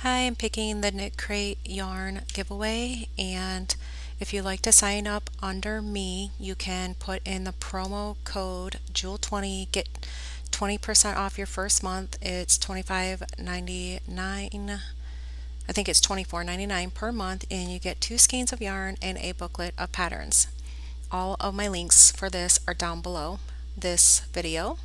Hi, I'm picking the Knit Crate yarn giveaway, and if you'd like to sign up under me, you can put in the promo code Jewel20, get 20% off your first month. It's $25.99. I think it's $24.99 per month, and you get 2 skeins of yarn and a booklet of patterns. All of my links for this are down below this video.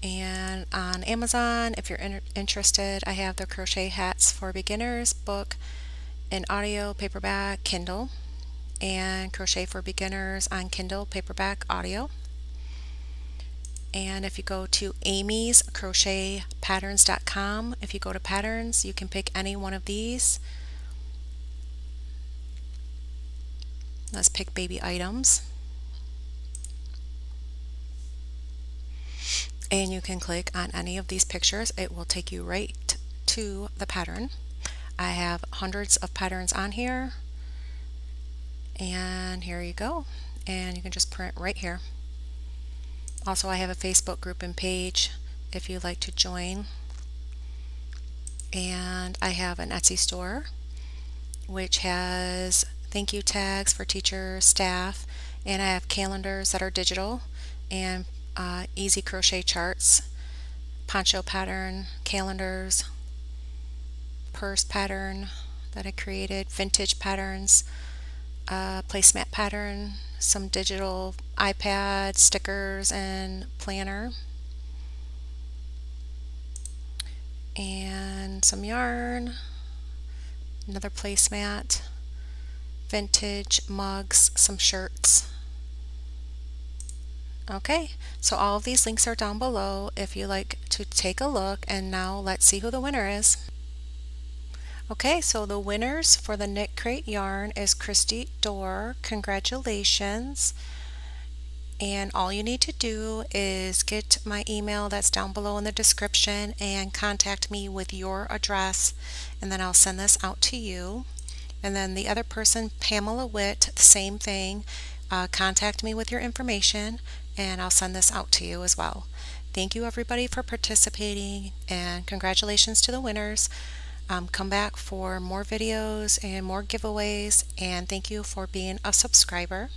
And on Amazon, if you're interested, I have the Crochet Hats for Beginners book in audio, paperback, Kindle, and Crochet for Beginners on Kindle, paperback, audio. And if you go to amyscrochetpatterns.com, if you go to patterns, you can pick any one of these. Let's pick baby items. And you can click on any of these pictures. It will take you right to the pattern. I have hundreds of patterns on here, and here you go, and you can just print right here. Also, I have a Facebook group and page if you'd like to join, and I have an Etsy store which has thank you tags for teachers, staff, and I have calendars that are digital and easy crochet charts, poncho pattern, calendars, purse pattern that I created, vintage patterns, placemat pattern, some digital iPad stickers and planner, and some yarn, another placemat, vintage mugs, some shirts. Okay, so all of these links are down below if you like to take a look, and now let's see who the winner is. Okay, so the winners for the Knit Crate yarn is Christy Dorr. Congratulations. And all you need to do is get my email that's down below in the description and contact me with your address, and then I'll send this out to you. And then the other person, Pamela Witt, the same thing. Contact me with your information and I'll send this out to you as well. Thank you everybody for participating, and congratulations to the winners. Come back for more videos and more giveaways, and thank you for being a subscriber.